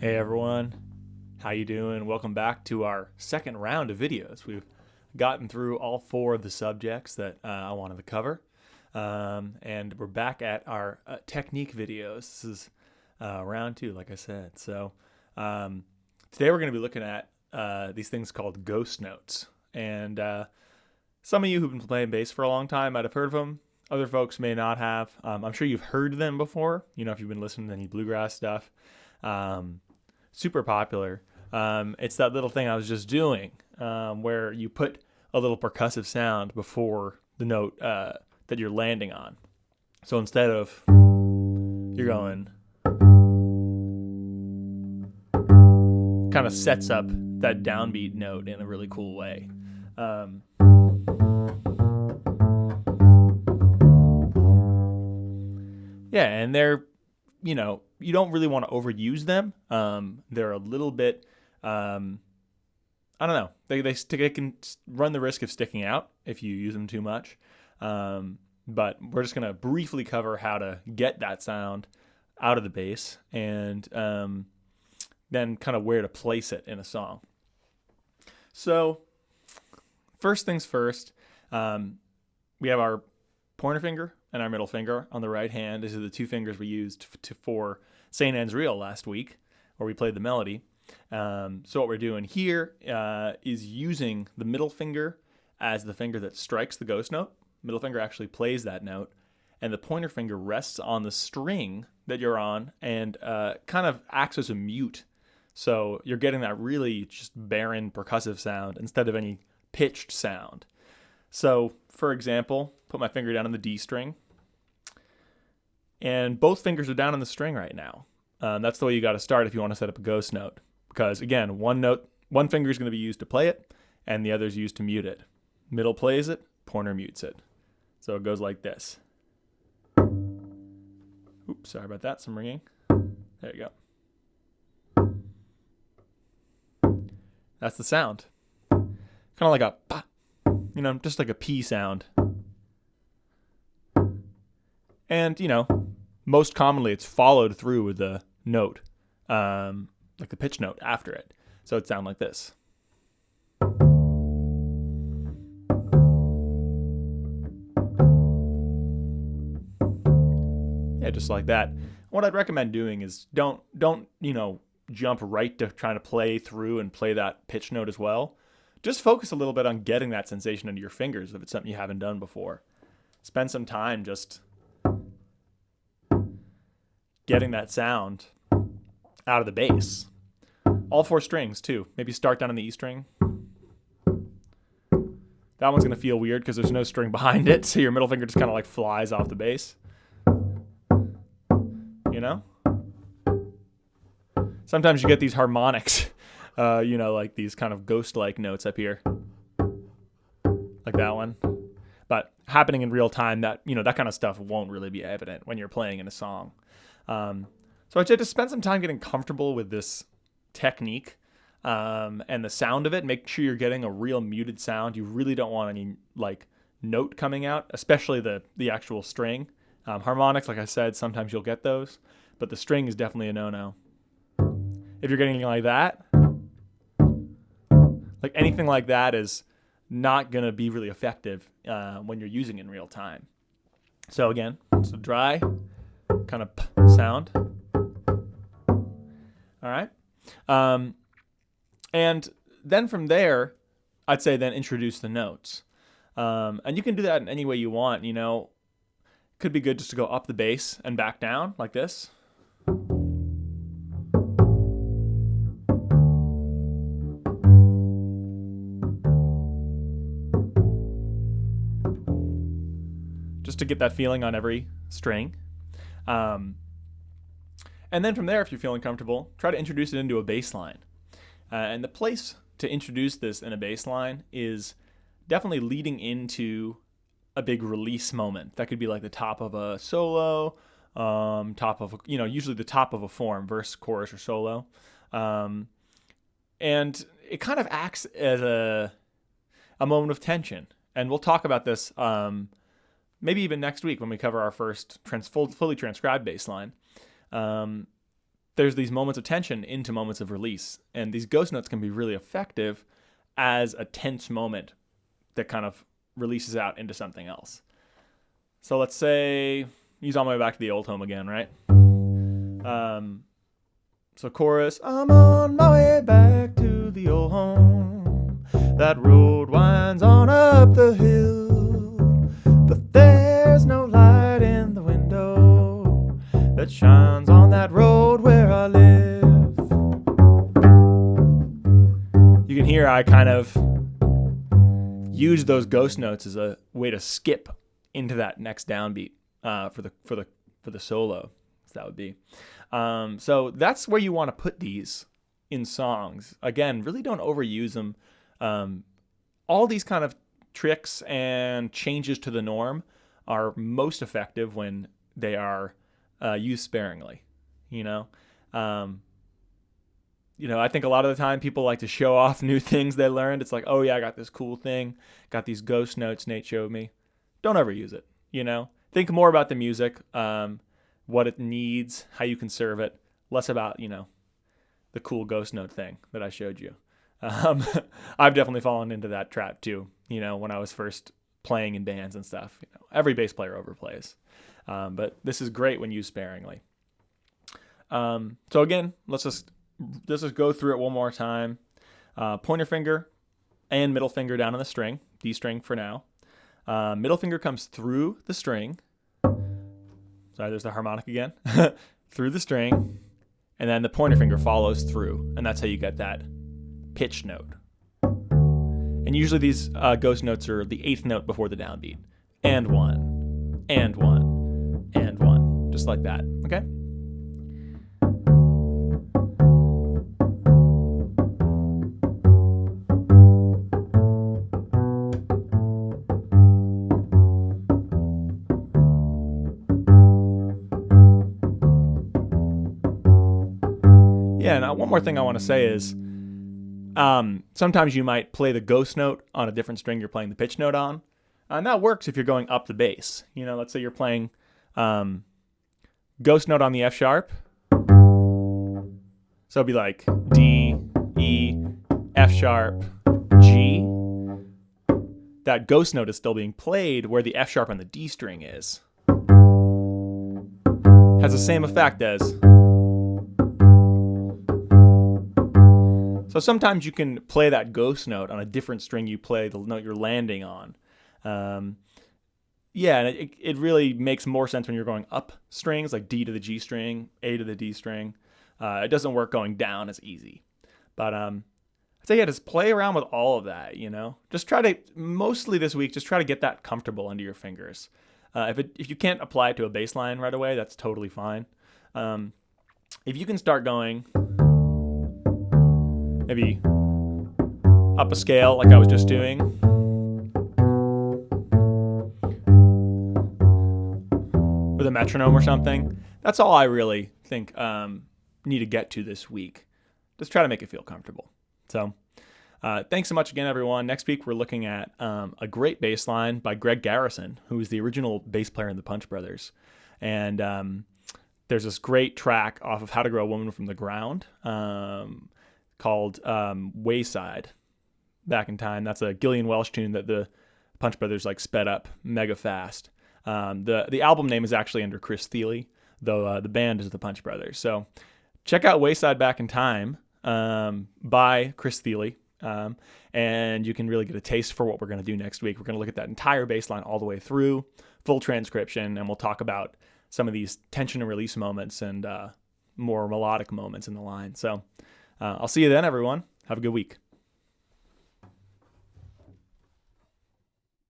Hey everyone, how you doing? Welcome back to our second round of videos. We've gotten through all four of the subjects that I wanted to cover, and we're back at our technique videos. This is round two, like I said. So today we're going to be looking at these things called ghost notes, and some of you who've been playing bass for a long time might have heard of them. Other folks may not have. I'm sure you've heard them before, if you've been listening to any Bluegrass stuff. Super popular. It's that little thing I was just doing, where you put a little percussive sound before the note that you're landing on. So instead of you're going, kind of sets up that downbeat note in a really cool way. Yeah, and they're, you don't really want to overuse them. They're a little bit, I don't know. They can run the risk of sticking out if you use them too much. But we're just going to briefly cover how to get that sound out of the bass and then kind of where to place it in a song. So first things first, we have our pointer finger and our middle finger on the right hand. These are the two fingers we used for St. Anne's Reel last week, where we played the melody. So what we're doing here is using the middle finger as the finger that strikes the ghost note. Middle finger actually plays that note, and the pointer finger rests on the string that you're on and kind of acts as a mute. So you're getting that really just barren percussive sound instead of any pitched sound. So, for example, put my finger down on the D string, and both fingers are down on the string right now. That's the way you got to start if you want to set up a ghost note, because again, one finger is going to be used to play it, and the other is used to mute it. Middle plays it, pointer mutes it. So it goes like this. Oops, sorry about that. Some ringing. There you go. That's the sound. Kind of like a pa. Just like a P sound. And, most commonly it's followed through with the note, like the pitch note after it. So it sounds like this. Yeah, just like that. What I'd recommend doing is don't jump right to trying to play through and play that pitch note as well. Just focus a little bit on getting that sensation into your fingers if it's something you haven't done before. Spend some time just getting that sound out of the bass. All four strings, too. Maybe start down on the E string. That one's going to feel weird because there's no string behind it, so your middle finger just kind of like flies off the bass. Sometimes you get these harmonics. Like these kind of ghost-like notes up here, like that one. But happening in real time, that kind of stuff won't really be evident when you're playing in a song. So I'd say just spend some time getting comfortable with this technique and the sound of it. Make sure you're getting a real muted sound. You really don't want any note coming out, especially the actual string. Harmonics, like I said, sometimes you'll get those, but the string is definitely a no-no. If you're getting anything like that, anything like that is not going to be really effective when you're using it in real time. So again, it's a dry kind of sound. All right. And then from there, I'd say then introduce the notes. And you can do that in any way you want. Could be good just to go up the bass and back down like this. To get that feeling on every string. And then from there, if you're feeling comfortable, try to introduce it into a bass line. And the place to introduce this in a bass line is definitely leading into a big release moment. That could be like the top of a solo, usually the top of a form, verse, chorus, or solo. And it kind of acts as a moment of tension. And we'll talk about this maybe even next week when we cover our first fully transcribed bass line. there's these moments of tension into moments of release. And these ghost notes can be really effective as a tense moment that kind of releases out into something else. So let's say, use On My Way Back to the Old Home again, right? So chorus, I'm on my way back to the old home. That road winds on up the hill, but there's no light in the window that shines on that road where I live. You can hear I kind of use those ghost notes as a way to skip into that next downbeat for the solo. So that would be. So that's where you want to put these in songs. Again, really don't overuse them. All these kind of tricks and changes to the norm are most effective when they are used sparingly. I think a lot of the time people like to show off new things they learned. It's like, oh yeah, I got this cool thing, got these ghost notes Nate showed me. Don't overuse it. Think more about the music, what it needs, how you can serve it. Less about, the cool ghost note thing that I showed you. I've definitely fallen into that trap too, when I was first playing in bands and stuff. Every bass player overplays. But this is great when used sparingly. So again, let's just go through it one more time. Pointer finger and middle finger down on the string, D string for now. Middle finger comes through the string. Sorry, there's the harmonic again. Through the string, and then the pointer finger follows through, and that's how you get that pitch note. And usually these ghost notes are the 8th note before the downbeat. And one, and one, and one. Just like that, okay? Yeah, and one more thing I want to say is sometimes you might play the ghost note on a different string you're playing the pitch note on. And that works if you're going up the bass. Let's say you're playing ghost note on the F sharp. So it'd be like D, E, F sharp, G. That ghost note is still being played where the F sharp on the D string is. Has the same effect as. So sometimes you can play that ghost note on a different string you play the note you're landing on. And it really makes more sense when you're going up strings, like D to the G string, A to the D string. It doesn't work going down as easy. But I'd say, just play around with all of that, Just try to, mostly this week, just try to get that comfortable under your fingers. If you can't apply it to a bass line right away, that's totally fine. If you can start going maybe up a scale like I was just doing. With a metronome or something. That's all I really think need to get to this week. Just try to make it feel comfortable. So thanks so much again, everyone. Next week we're looking at a great bass line by Greg Garrison, who is the original bass player in the Punch Brothers. And there's this great track off of How to Grow a Woman from the Ground called Wayside back in time. That's a Gillian Welch tune that the Punch Brothers sped up mega fast. The album name is actually under Chris Thile, though the band is the Punch Brothers. So check out Wayside Back in Time by Chris Thile, and you can really get a taste for what we're going to do next week. We're going to look at that entire bass line all the way through, full transcription, and we'll talk about some of these tension and release moments and more melodic moments in the line. So I'll see you then, everyone. Have a good week.